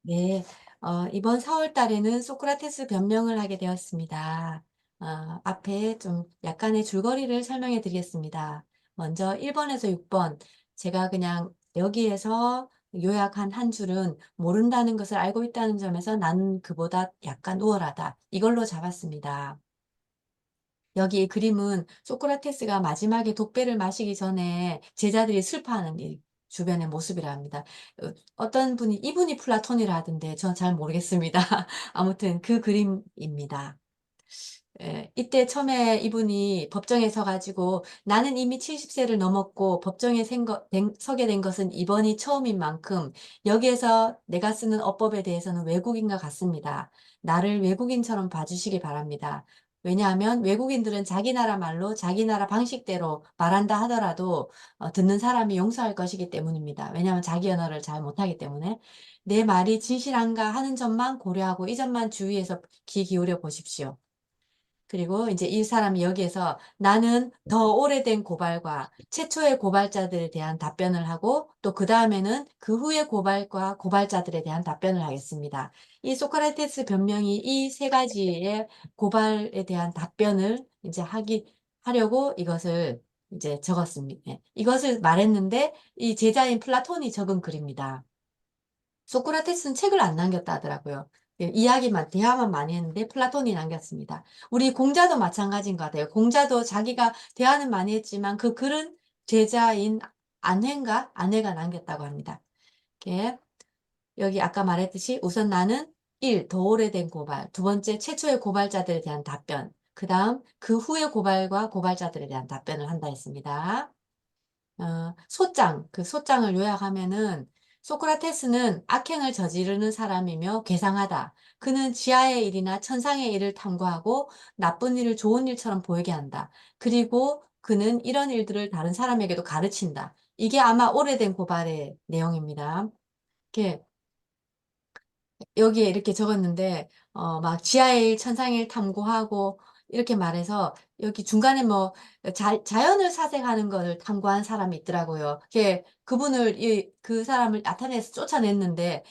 네, 이번 4월 달에는 소크라테스 변명을 하게 되었습니다. 앞에 좀 약간의 줄거리를 설명해 드리겠습니다. 먼저 1번에서 6번, 제가 그냥 여기에서 요약한 한 줄은 모른다는 것을 알고 있다는 점에서 나는 그보다 약간 우월하다. 이걸로 잡았습니다. 여기 이 그림은 소크라테스가 마지막에 독배를 마시기 전에 제자들이 슬퍼하는 이 주변의 모습이라 합니다. 어떤 분이 이분이 플라톤이라 하던데 전 잘 모르겠습니다. 아무튼 그 그림입니다. 예, 이때 처음에 이분이 법정에 서가지고 나는 이미 70세를 넘었고 법정에 서게 된 것은 이번이 처음인 만큼 여기에서 내가 쓰는 어법에 대해서는 외국인과 같습니다. 나를 외국인처럼 봐주시기 바랍니다. 왜냐하면 외국인들은 자기 나라 말로 자기 나라 방식대로 말한다 하더라도 듣는 사람이 용서할 것이기 때문입니다. 왜냐하면 자기 언어를 잘 못하기 때문에 내 말이 진실한가 하는 점만 고려하고 이 점만 주의해서 귀 기울여 보십시오. 그리고 이제 이 사람이 여기에서 나는 더 오래된 고발과 최초의 고발자들에 대한 답변을 하고 또 그 다음에는 그 후의 고발과 고발자들에 대한 답변을 하겠습니다. 이 소크라테스 변명이 이 세 가지의 고발에 대한 답변을 이제 하려고 이것을 이제 적었습니다. 예, 이것을 말했는데 이 제자인 플라톤이 적은 글입니다. 소크라테스는 책을 안 남겼다 하더라고요. 예, 이야기만, 대화만 많이 했는데 플라톤이 남겼습니다. 우리 공자도 마찬가지인 것 같아요. 공자도 자기가 대화는 많이 했지만 그 글은 제자인 아내가 남겼다고 합니다. 이렇게 여기 아까 말했듯이 우선 나는 1. 더 오래된 고발. 두 번째, 최초의 고발자들에 대한 답변. 그 다음, 그 후의 고발과 고발자들에 대한 답변을 한다 했습니다. 그 소장을 요약하면은 소크라테스는 악행을 저지르는 사람이며 괴상하다. 그는 지하의 일이나 천상의 일을 탐구하고 나쁜 일을 좋은 일처럼 보이게 한다. 그리고 그는 이런 일들을 다른 사람에게도 가르친다. 이게 아마 오래된 고발의 내용입니다. 이렇게 여기에 이렇게 적었는데, 막 지하의 일, 천상의 일 탐구하고, 이렇게 말해서, 여기 중간에 뭐, 자연을 사색하는 것을 탐구한 사람이 있더라고요. 그 사람을 나타내서 쫓아냈는데,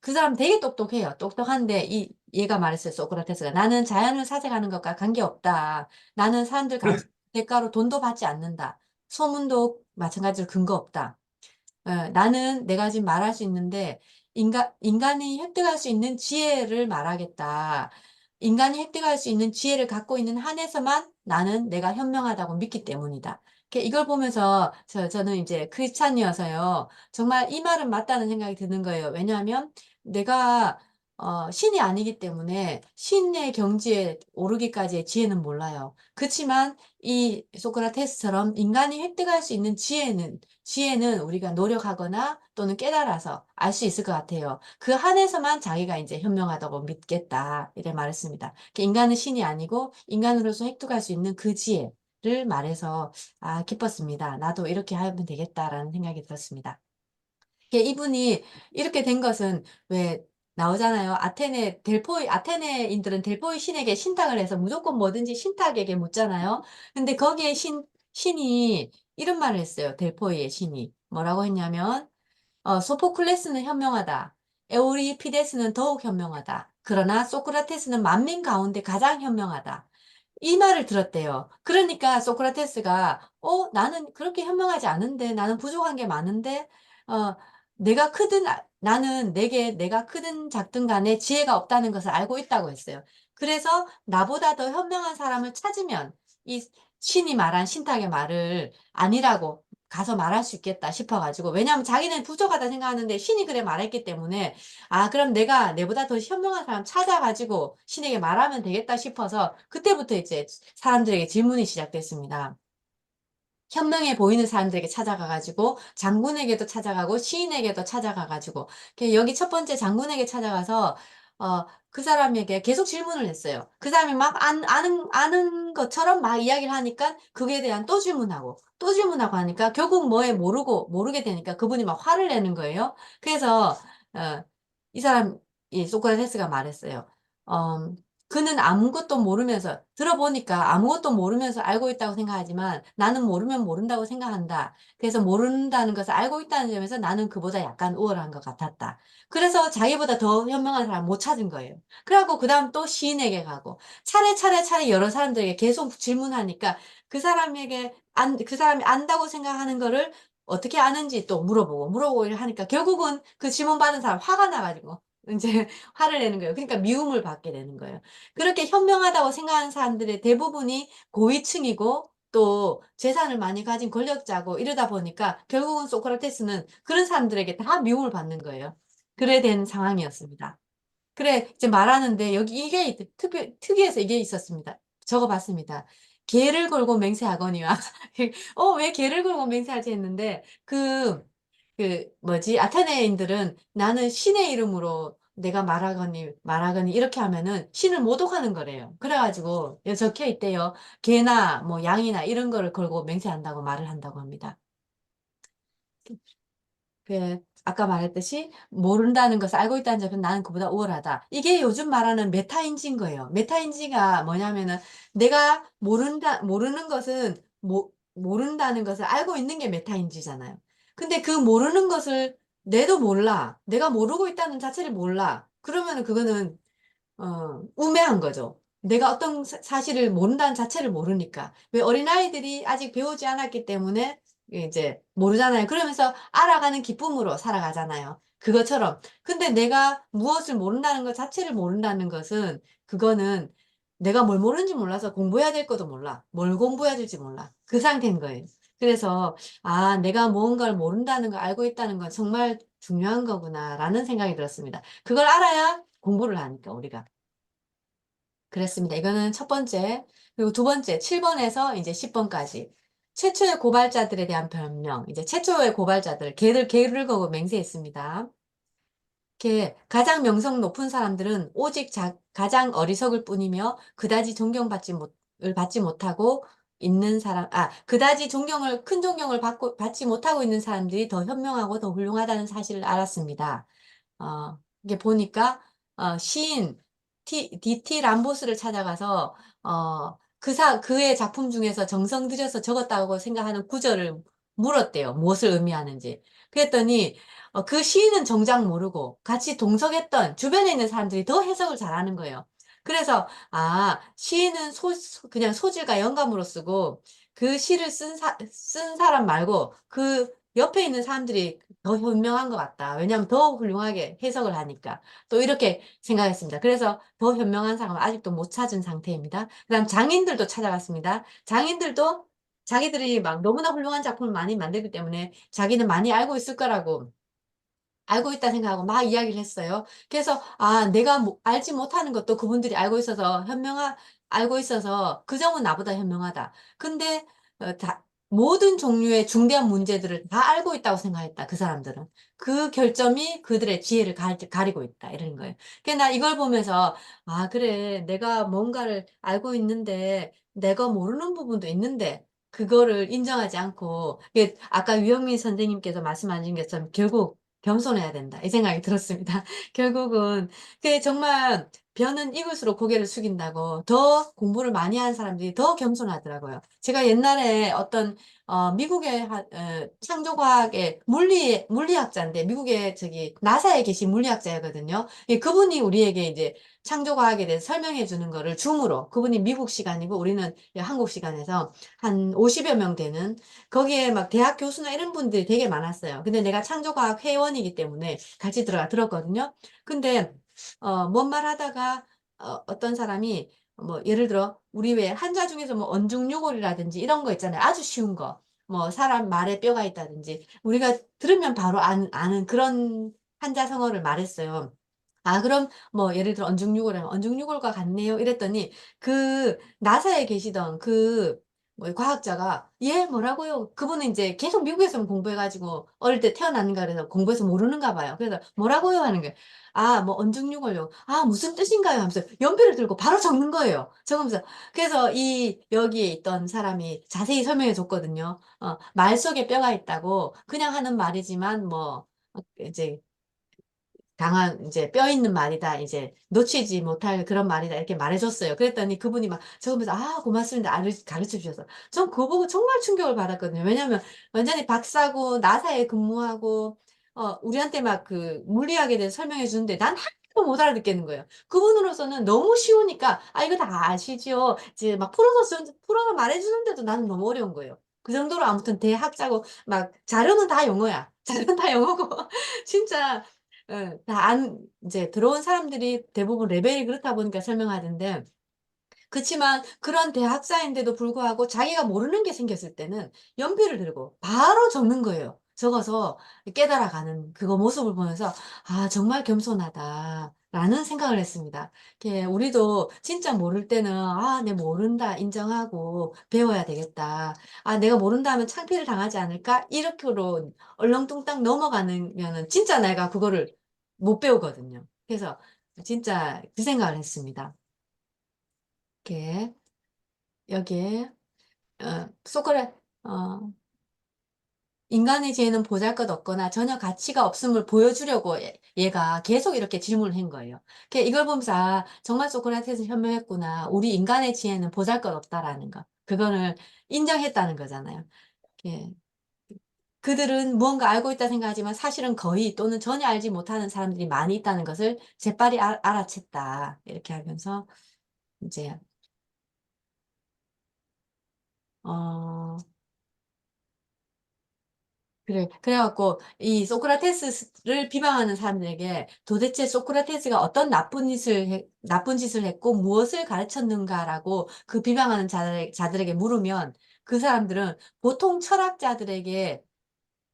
그 사람 되게 똑똑해요. 똑똑한데, 얘가 말했어요. 소크라테스가. 나는 자연을 사색하는 것과 관계없다. 나는 사람들 대가로 돈도 받지 않는다. 소문도 마찬가지로 근거 없다. 나는 내가 지금 말할 수 있는데 인간이 획득할 수 있는 지혜를 말하겠다. 인간이 획득할 수 있는 지혜를 갖고 있는 한에서만 나는 내가 현명하다고 믿기 때문이다. 이걸 보면서 저는 이제 크리스찬이어서요. 정말 이 말은 맞다는 생각이 드는 거예요. 왜냐하면 내가 신이 아니기 때문에 신의 경지에 오르기까지의 지혜는 몰라요. 그렇지만 이 소크라테스처럼 인간이 획득할 수 있는 지혜는 우리가 노력하거나 또는 깨달아서 알 수 있을 것 같아요. 그 한에서만 자기가 이제 현명하다고 믿겠다. 이래 말했습니다. 인간은 신이 아니고 인간으로서 획득할 수 있는 그 지혜를 말해서 기뻤습니다. 나도 이렇게 하면 되겠다라는 생각이 들었습니다. 이분이 이렇게 된 것은 왜 나오잖아요. 아테네인들은 델포이 신에게 신탁을 해서 무조건 뭐든지 신탁에게 묻잖아요. 근데 거기에 신이 이런 말을 했어요. 델포이의 신이. 뭐라고 했냐면, 소포클레스는 현명하다. 에우리피데스는 더욱 현명하다. 그러나 소크라테스는 만민 가운데 가장 현명하다. 이 말을 들었대요. 그러니까 소크라테스가, 나는 그렇게 현명하지 않은데, 나는 부족한 게 많은데, 어, 나는 내가 크든 작든 간에 지혜가 없다는 것을 알고 있다고 했어요. 그래서 나보다 더 현명한 사람을 찾으면 이 신이 말한 신탁의 말을 아니라고 가서 말할 수 있겠다 싶어가지고, 왜냐하면 자기는 부족하다 생각하는데 신이 그래 말했기 때문에, 그럼 내가 내보다 더 현명한 사람 찾아가지고 신에게 말하면 되겠다 싶어서 그때부터 이제 사람들에게 질문이 시작됐습니다. 현명해 보이는 사람들에게 찾아가가지고 장군에게도 찾아가고 시인에게도 찾아가가지고 여기 첫 번째 장군에게 찾아가서 그 사람에게 계속 질문을 했어요. 그 사람이 막 아는 것처럼 막 이야기를 하니까 그에 대한 또 질문하고 하니까 결국 뭐에 모르게 되니까 그분이 막 화를 내는 거예요. 그래서 어, 이 소크라테스가 말했어요. 어, 그는 아무것도 모르면서, 들어보니까 아무것도 모르면서 알고 있다고 생각하지만 나는 모르면 모른다고 생각한다. 그래서 모른다는 것을 알고 있다는 점에서 나는 그보다 약간 우월한 것 같았다. 그래서 자기보다 더 현명한 사람 못 찾은 거예요. 그래갖고 그 다음 또 시인에게 가고 차례 여러 사람들에게 계속 질문하니까 그 사람이 안다고 생각하는 거를 어떻게 아는지 또 물어보고 하니까 결국은 그 질문 받은 사람 화가 나가지고 이제 화를 내는 거예요. 그러니까 미움을 받게 되는 거예요. 그렇게 현명하다고 생각하는 사람들의 대부분이 고위층이고 또 재산을 많이 가진 권력자고 이러다 보니까 결국은 소크라테스는 그런 사람들에게 다 미움을 받는 거예요. 그래 된 상황이었습니다. 그래, 이제 말하는데 여기 이게 특이해서 이게 있었습니다. 적어봤습니다. 개를 걸고 맹세하거니와. 왜 개를 걸고 맹세하지 했는데, 뭐지, 아테네인들은 나는 신의 이름으로 내가 말하거니, 이렇게 하면은 신을 모독하는 거래요. 그래가지고, 여기 적혀 있대요. 개나 뭐 양이나 이런 거를 걸고 맹세한다고 말을 한다고 합니다. 아까 말했듯이 모른다는 것을 알고 있다는 점은 나는 그보다 우월하다. 이게 요즘 말하는 메타인지인 거예요. 메타인지가 뭐냐면은 내가 모르는 것은 모른다는 것을 알고 있는 게 메타인지잖아요. 근데 그 모르는 것을 내도 몰라. 내가 모르고 있다는 자체를 몰라. 그러면은 그거는 우매한 거죠. 내가 어떤 사실을 모른다는 자체를 모르니까. 왜 어린아이들이 아직 배우지 않았기 때문에 이제 모르잖아요. 그러면서 알아가는 기쁨으로 살아가잖아요. 그것처럼. 근데 내가 무엇을 모른다는 것 자체를 모른다는 것은 그거는 내가 뭘 모르는지 몰라서 공부해야 될 것도 몰라. 뭘 공부해야 될지 몰라. 그 상태인 거예요. 그래서, 내가 무언가를 모른다는 걸 알고 있다는 건 정말 중요한 거구나라는 생각이 들었습니다. 그걸 알아야 공부를 하니까, 우리가. 그랬습니다. 이거는 첫 번째. 그리고 두 번째, 7번에서 이제 10번까지. 최초의 고발자들에 대한 변명. 이제 최초의 고발자들, 개를 거고 맹세했습니다. 가장 명성 높은 사람들은 오직 가장 어리석을 뿐이며 그다지 받지 못하고 있는 그다지 큰 존경을 받지 못하고 있는 사람들이 더 현명하고 더 훌륭하다는 사실을 알았습니다. 이게 보니까, 시인, D.T. 람보스를 찾아가서, 그의 작품 중에서 정성 들여서 적었다고 생각하는 구절을 물었대요. 무엇을 의미하는지. 그랬더니, 그 시인은 정작 모르고 같이 동석했던 주변에 있는 사람들이 더 해석을 잘하는 거예요. 그래서, 시인은 그냥 소질과 영감으로 쓰고, 그 시를 쓴 사람 말고, 그 옆에 있는 사람들이 더 현명한 것 같다. 왜냐하면 더 훌륭하게 해석을 하니까. 또 이렇게 생각했습니다. 그래서 더 현명한 사람은 아직도 못 찾은 상태입니다. 그다음 장인들도 찾아갔습니다. 장인들도 자기들이 막 너무나 훌륭한 작품을 많이 만들기 때문에 자기는 많이 알고 있을 거라고 알고 있다 생각하고 막 이야기를 했어요. 그래서 내가 알지 못하는 것도 그분들이 알고 있어서 그 점은 나보다 현명하다. 근데 모든 종류의 중대한 문제들을 다 알고 있다고 생각했다. 그 사람들은. 그 결점이 그들의 지혜를 가리고 있다. 이런 거예요. 그래서 나 이걸 보면서 그래. 내가 뭔가를 알고 있는데 내가 모르는 부분도 있는데 그거를 인정하지 않고 아까 유영민 선생님께서 말씀하신 것처럼 결국 겸손해야 된다. 이 생각이 들었습니다. 결국은 정말 벼는 익을수록 고개를 숙인다고 더 공부를 많이 한 사람들이 더 겸손하더라고요. 제가 옛날에 어떤 미국의 창조과학의 물리학자인데 미국의 저기 나사에 계신 물리학자거든요. 그분이 우리에게 이제 창조과학에 대해서 설명해 주는 거를 줌으로 그분이 미국 시간이고 우리는 한국 시간에서 한 50여 명 되는 거기에 막 대학 교수나 이런 분들이 되게 많았어요. 근데 내가 창조과학 회원이기 때문에 같이 들었거든요. 근데, 뭔 말 하다가, 어떤 사람이, 뭐, 예를 들어, 우리 왜 한자 중에서 뭐, 언중유골이라든지 이런 거 있잖아요. 아주 쉬운 거. 뭐, 사람 말에 뼈가 있다든지. 우리가 들으면 바로 아는 그런 한자 성어를 말했어요. 그럼 뭐 예를 들어 언중유골이면 언중유골과 같네요. 이랬더니 나사에 계시던 뭐 과학자가 뭐라고요? 그분은 이제 계속 미국에서만 공부해가지고 어릴 때 태어났는가 그래서 공부해서 모르는가 봐요. 그래서 뭐라고요? 하는 거예요. 뭐 언중유골요. 무슨 뜻인가요? 하면서 연필을 들고 바로 적는 거예요. 적으면서 그래서 여기에 있던 사람이 자세히 설명해 줬거든요. 말 속에 뼈가 있다고 그냥 하는 말이지만 뭐 이제 강한 이제 뼈 있는 말이다. 이제 놓치지 못할 그런 말이다. 이렇게 말해줬어요. 그랬더니 그분이 막 적으면서 아 고맙습니다. 가르쳐 주셔서 전 그거 보고 정말 충격을 받았거든요. 왜냐하면 완전히 박사고 나사에 근무하고 우리한테 막 그 물리학에 대해서 설명해 주는데 난 하나도 못 알아듣겠는 거예요. 그분으로서는 너무 쉬우니까 아 이거 다 아시죠? 이제 막 풀어서 말해주는데도 나는 너무 어려운 거예요. 그 정도로 아무튼 대학자고 막 자료는 다 영어야. 자료는 다 영어고 진짜 예, 이제 들어온 사람들이 대부분 레벨이 그렇다 보니까 설명하던데, 그치만 그런 대학사인데도 불구하고 자기가 모르는 게 생겼을 때는 연필을 들고 바로 적는 거예요. 적어서 깨달아가는 그거 모습을 보면서, 아, 정말 겸손하다. 라는 생각을 했습니다. 우리도 진짜 모를 때는, 아, 내 모른다. 인정하고 배워야 되겠다. 아, 내가 모른다 하면 창피를 당하지 않을까? 이렇게로 얼렁뚱땅 넘어가면은 진짜 내가 그거를 못 배우거든요. 그래서 진짜 그 생각을 했습니다. 이렇게. 여기에 소크라 어, 인간의 지혜는 보잘것없거나 전혀 가치가 없음을 보여주려고 얘가 계속 이렇게 질문을 한 거예요. 이걸 보면서 아, 정말 소크라테스 현명했구나. 우리 인간의 지혜는 보잘것없다라는 거. 그거를 인정했다는 거잖아요. 이렇게 그들은 무언가 알고 있다 생각하지만 사실은 거의 또는 전혀 알지 못하는 사람들이 많이 있다는 것을 재빨리 알아챘다. 이렇게 하면서 이제 어, 그래, 그래갖고, 이 소크라테스를 비방하는 사람들에게 도대체 소크라테스가 어떤 나쁜 짓을 했고 무엇을 가르쳤는가라고 그 비방하는 자들에게 물으면 그 사람들은 보통 철학자들에게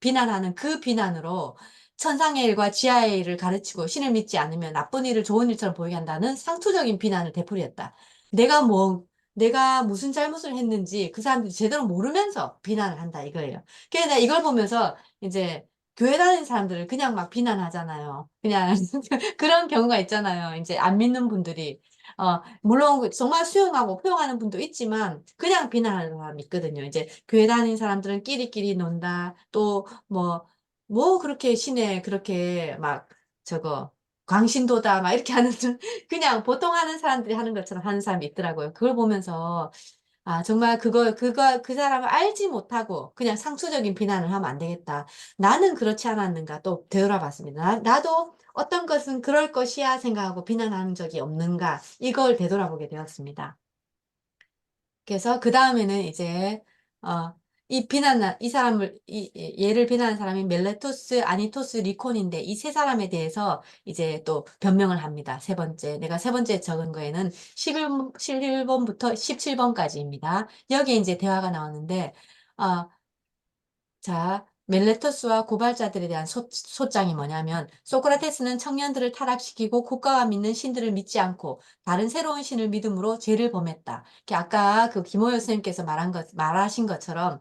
비난하는 그 비난으로 천상의 일과 지하의 일을 가르치고 신을 믿지 않으면 나쁜 일을 좋은 일처럼 보이게 한다는 상투적인 비난을 되풀이했다. 내가 뭐, 내가 무슨 잘못을 했는지 그 사람들이 제대로 모르면서 비난을 한다 이거예요. 그래서 내가 이걸 보면서 이제 교회 다니는 사람들을 그냥 막 비난하잖아요. 그냥 그런 경우가 있잖아요. 이제 안 믿는 분들이. 물론 정말 수용하고 포용하는 분도 있지만 그냥 비난하는 사람이 있거든요. 이제 교회 다니는 사람들은 끼리끼리 논다. 또 뭐 그렇게 시내 그렇게 막 저거 광신도다 막 이렇게 하는 그냥 보통 하는 사람들이 하는 것처럼 하는 사람이 있더라고요. 그걸 보면서 아 정말 그 사람을 알지 못하고 그냥 상투적인 비난을 하면 안 되겠다. 나는 그렇지 않았는가 또 되돌아봤습니다. 나도 어떤 것은 그럴 것이야 생각하고 비난하는 적이 없는가 이걸 되돌아보게 되었습니다. 그래서 그 다음에는 이제 이 사람을 얘를 비난하는 사람이 멜레토스, 아니토스, 리콘인데 이 세 사람에 대해서 이제 또 변명을 합니다. 세 번째 내가 세 번째 적은 거에는 11번부터 17번까지입니다. 여기에 이제 대화가 나오는데 어, 자, 멜레토스와 고발자들에 대한 소장이 뭐냐면, 소크라테스는 청년들을 타락시키고 국가가 믿는 신들을 믿지 않고 다른 새로운 신을 믿음으로 죄를 범했다. 아까 그 김호연 선생님께서 말하신 것처럼,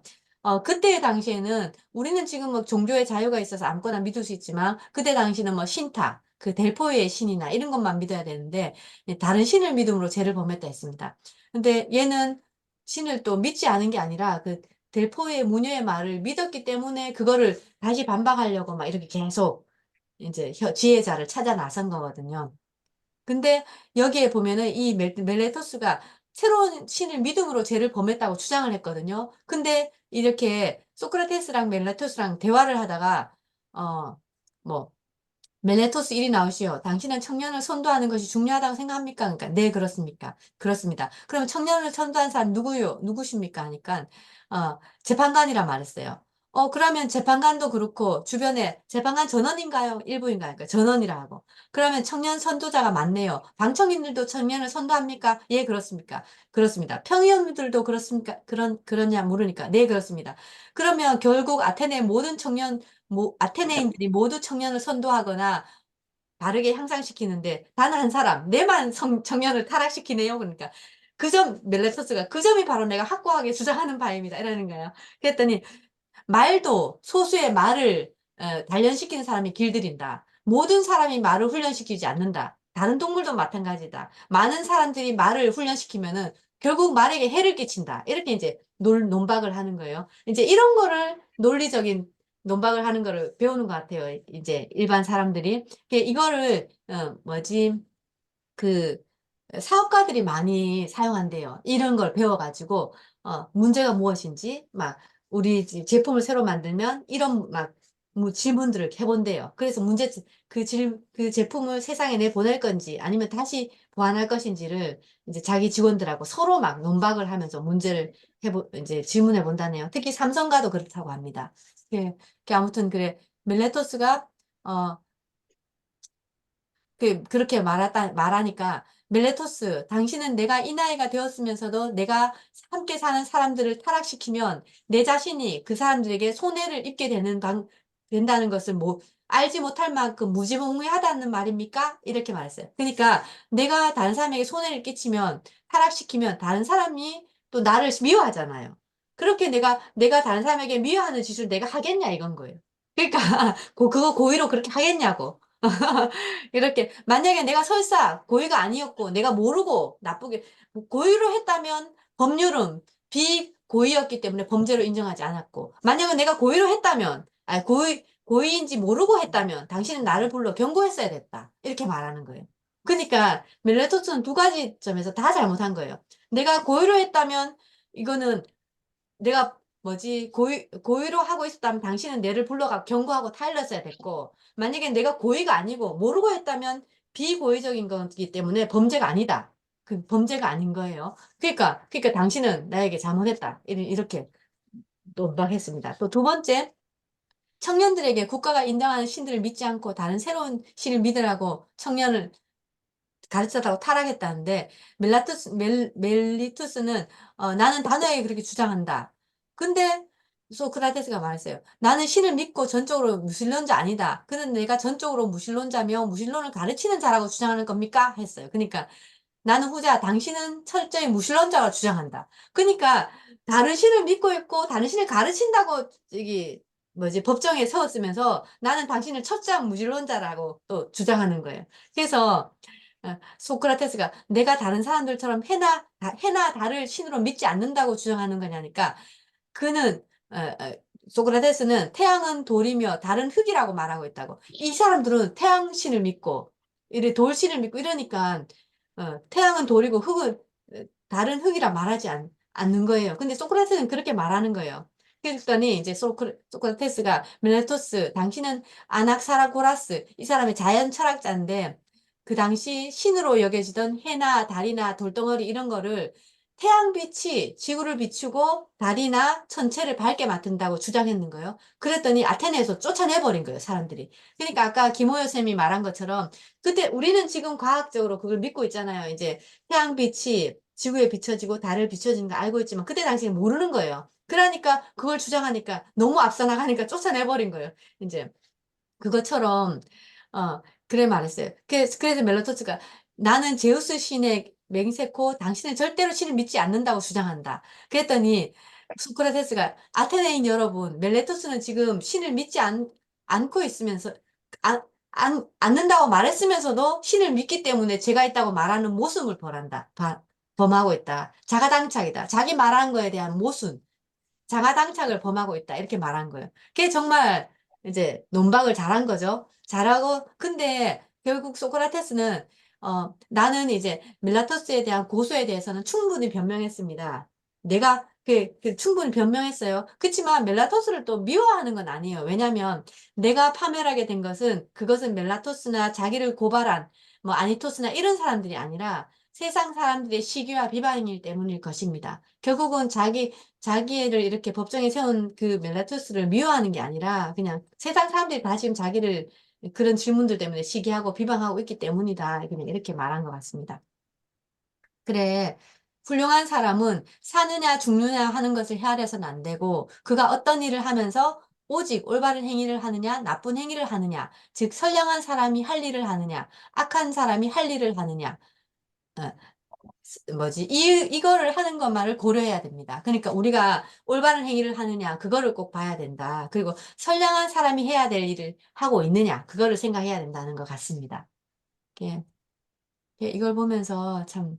그때 당시에는 우리는 지금 뭐 종교의 자유가 있어서 아무거나 믿을 수 있지만, 그때 당시는 뭐 신타, 그 델포이의 신이나 이런 것만 믿어야 되는데, 다른 신을 믿음으로 죄를 범했다 했습니다. 근데 얘는 신을 또 믿지 않은 게 아니라 델포의 무녀의 말을 믿었기 때문에 그거를 다시 반박하려고 막 이렇게 계속 이제 지혜자를 찾아 나선 거거든요. 근데 여기에 보면은 이 멜레토스가 새로운 신을 믿음으로 죄를 범했다고 주장을 했거든요. 근데 이렇게 소크라테스랑 멜레토스랑 대화를 하다가 어 뭐 멜레토스 1이 나오시오. 당신은 청년을 선도하는 것이 중요하다고 생각합니까? 그러니까, 네, 그렇습니까? 그렇습니다. 그러면 청년을 선도한 사람 누구십니까? 하니까, 재판관이라 말했어요. 그러면 재판관도 그렇고, 주변에 재판관 전원인가요? 일부인가요? 그러니까 전원이라 하고. 그러면 청년 선도자가 많네요. 방청인들도 청년을 선도합니까? 예, 그렇습니까? 그렇습니다. 평의원들도 그렇습니까? 그러냐 물으니까, 네, 그렇습니다. 그러면 결국 아테네 모든 아테네인들이 모두 청년을 선도하거나 바르게 향상시키는데 단 한 사람, 내만 청년을 타락시키네요. 그러니까 멜레토스가 그 점이 바로 내가 확고하게 주장하는 바입니다. 이러는 거예요. 그랬더니 말도 소수의 말을 단련시키는 사람이 길들인다. 모든 사람이 말을 훈련시키지 않는다. 다른 동물도 마찬가지다. 많은 사람들이 말을 훈련시키면은 결국 말에게 해를 끼친다. 이렇게 이제 논박을 하는 거예요. 이제 이런 거를 논리적인 논박을 하는 거를 배우는 것 같아요. 이제 일반 사람들이. 이거를, 뭐지, 그, 사업가들이 많이 사용한대요. 이런 걸 배워가지고, 문제가 무엇인지, 막, 우리 제품을 새로 만들면 이런 막, 뭐 질문들을 해본대요. 그래서 그 제품을 세상에 내보낼 건지, 아니면 다시 보완할 것인지를 이제 자기 직원들하고 서로 막 논박을 하면서 문제를 이제 질문해 본다네요. 특히 삼성가도 그렇다고 합니다. 아무튼 그래. 멜레토스가, 어, 그렇게 말하니까, 멜레토스, 당신은 내가 이 나이가 되었으면서도 내가 함께 사는 사람들을 타락시키면 내 자신이 그 사람들에게 손해를 입게 된다는 것을 알지 못할 만큼 무지몽매하다는 말입니까? 이렇게 말했어요. 그러니까 내가 다른 사람에게 손해를 끼치면, 타락시키면 다른 사람이 또 나를 미워하잖아요. 그렇게 내가 다른 사람에게 미워하는 짓을 내가 하겠냐, 이건 거예요. 그러니까, 그거 고의로 그렇게 하겠냐고. 이렇게 만약에 내가 설사 고의가 아니었고 내가 모르고 나쁘게 고의로 했다면 법률은 비고의였기 때문에 범죄로 인정하지 않았고, 만약에 내가 고의로 했다면, 고의인지 모르고 했다면 당신은 나를 불러 경고했어야 됐다, 이렇게 말하는 거예요. 그러니까 멜레토스는 두 가지 점에서 다 잘못한 거예요. 내가 고의로 했다면 이거는 내가 고의로 하고 있었다면 당신은 내를 불러가 경고하고 타일렀어야 됐고, 만약에 내가 고의가 아니고 모르고 했다면 비고의적인 거기 때문에 범죄가 아니다. 그 범죄가 아닌 거예요. 그러니까 당신은 나에게 잘못했다. 이렇게 논박했습니다. 또 두 번째, 청년들에게 국가가 인정하는 신들을 믿지 않고 다른 새로운 신을 믿으라고 청년을 가르쳤다고 타락했다는데, 멜리투스는 나는 단호하게 그렇게 주장한다. 근데 소크라테스가 말했어요. 나는 신을 믿고 전적으로 무신론자 아니다. 그는 내가 전적으로 무신론자며 무신론을 가르치는 자라고 주장하는 겁니까? 했어요. 그러니까 나는 후자, 당신은 철저히 무신론자가 주장한다. 그러니까 다른 신을 믿고 있고 다른 신을 가르친다고 법정에 세웠으면서 나는 당신을 철저한 무신론자라고 또 주장하는 거예요. 그래서 소크라테스가 내가 다른 사람들처럼 해나 달을 신으로 믿지 않는다고 주장하는 거냐니까, 그는 소크라테스는 태양은 돌이며 달은 흙이라고 말하고 있다고. 이 사람들은 태양신을 믿고 이래 돌신을 믿고 이러니까 태양은 돌이고 달은 흙이라 말하지 않는 거예요. 근데 소크라테스는 그렇게 말하는 거예요. 그랬더니 이제 소크라테스가 멜레토스, 당신은 아낙사라고라스, 이 사람의 자연 철학자인데 그 당시 신으로 여겨지던 해나 달이나 돌덩어리 이런 거를 태양빛이 지구를 비추고 달이나 천체를 밝게 만든다고 주장했는 거예요. 그랬더니 아테네에서 쫓아내버린 거예요, 사람들이. 그러니까 아까 김호요 쌤이 말한 것처럼 그때 우리는 지금 과학적으로 그걸 믿고 있잖아요. 이제 태양빛이 지구에 비춰지고 달을 비춰지는 거 알고 있지만 그때 당시에 모르는 거예요. 그러니까 그걸 주장하니까 너무 앞서 나가니까 쫓아내버린 거예요. 이제 그것처럼 그래 말했어요. 그래서 멜로토스가 나는 제우스 신의 맹세코 당신은 절대로 신을 믿지 않는다고 주장한다. 그랬더니 소크라테스가 아테네인 여러분, 멜레토스는 지금 신을 믿지 않고 있으면서 않는다고 말했으면서도 신을 믿기 때문에 제가 있다고 말하는 모순을 범하고 있다. 자가당착이다. 자기 말한 거에 대한 모순. 자가당착을 범하고 있다. 이렇게 말한 거예요. 그게 정말 이제 논박을 잘한 거죠. 잘하고, 근데 결국 소크라테스는, 나는 이제 밀라토스에 대한 고소에 대해서는 충분히 변명했습니다. 내가 충분히 변명했어요. 그렇지만 멜라토스를 또 미워하는 건 아니에요. 왜냐하면 내가 파멸하게 된 그것은 멜라토스나 자기를 고발한 뭐 아니토스나 이런 사람들이 아니라 세상 사람들의 시기와 비방일 때문일 것입니다. 결국은 자기를 이렇게 법정에 세운 그 멜라토스를 미워하는 게 아니라 그냥 세상 사람들이 다 지금 자기를 그런 질문들 때문에 시기하고 비방하고 있기 때문이다. 그냥 이렇게 말한 것 같습니다. 그래. 훌륭한 사람은 사느냐 죽느냐 하는 것을 헤아려서는 안 되고 그가 어떤 일을 하면서 오직 올바른 행위를 하느냐 나쁜 행위를 하느냐, 즉 선량한 사람이 할 일을 하느냐 악한 사람이 할 일을 하느냐, 어, 이거를 하는 것만을 고려해야 됩니다. 그러니까 우리가 올바른 행위를 하느냐, 그거를 꼭 봐야 된다. 그리고 선량한 사람이 해야 될 일을 하고 있느냐, 그거를 생각해야 된다는 것 같습니다. 예, 이걸 보면서 참,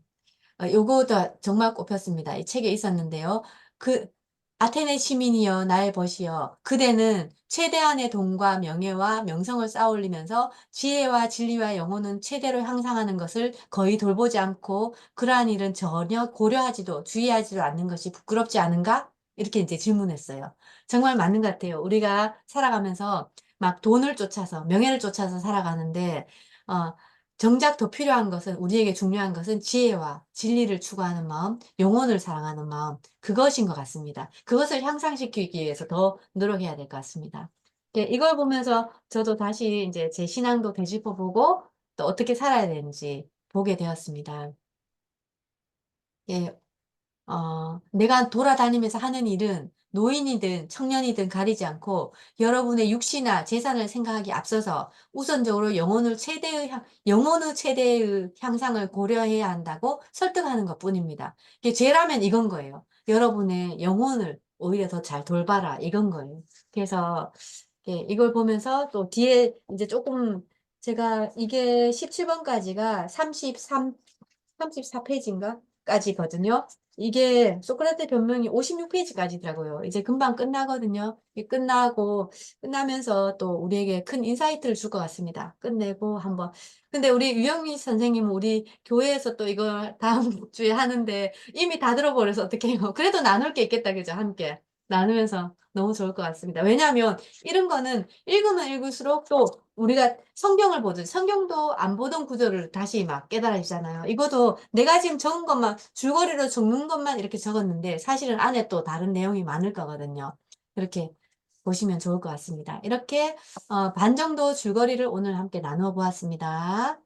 요거도 정말 꼽혔습니다. 이 책에 있었는데요. 그, 아테네 시민이여 나의 벗이여 그대는 최대한의 돈과 명예와 명성을 쌓아올리면서 지혜와 진리와 영혼은 최대로 향상하는 것을 거의 돌보지 않고 그러한 일은 전혀 고려하지도 주의하지도 않는 것이 부끄럽지 않은가? 이렇게 이제 질문했어요. 정말 맞는 것 같아요. 우리가 살아가면서 막 돈을 쫓아서 명예를 쫓아서 살아가는데 어, 정작 더 필요한 것은 우리에게 중요한 것은 지혜와 진리를 추구하는 마음, 영혼을 사랑하는 마음, 그것인 것 같습니다. 그것을 향상시키기 위해서 더 노력해야 될 것 같습니다. 예, 이걸 보면서 저도 다시 이제 제 신앙도 되짚어보고 또 어떻게 살아야 되는지 보게 되었습니다. 예, 내가 돌아다니면서 하는 일은 노인이든 청년이든 가리지 않고 여러분의 육신이나 재산을 생각하기 앞서서 우선적으로 영혼의 최대의 향상을 고려해야 한다고 설득하는 것 뿐입니다. 이게 죄라면 이건 거예요. 여러분의 영혼을 오히려 더 잘 돌봐라. 이건 거예요. 그래서 예, 이걸 보면서 또 뒤에 이제 조금 제가 이게 17번까지가 34페이지인가? 까지거든요. 이게 소크라테 변명이 56페이지까지더라고요. 이제 금방 끝나거든요. 이 끝나면서 또 우리에게 큰 인사이트를 줄 것 같습니다. 끝내고 한번. 근데 우리 유영미 선생님은 우리 교회에서 또 이걸 다음 주에 하는데 이미 다 들어버려서 어떡해요. 그래도 나눌 게 있겠다, 그죠? 함께. 나누면서 너무 좋을 것 같습니다. 왜냐하면 이런 거는 읽으면 읽을수록 또 우리가 성경을 보듯 성경도 안 보던 구절을 다시 막 깨달아지잖아요. 이것도 내가 지금 적은 것만 줄거리로 적는 것만 이렇게 적었는데 사실은 안에 또 다른 내용이 많을 거거든요. 이렇게 보시면 좋을 것 같습니다. 이렇게 반 정도 줄거리를 오늘 함께 나누어 보았습니다.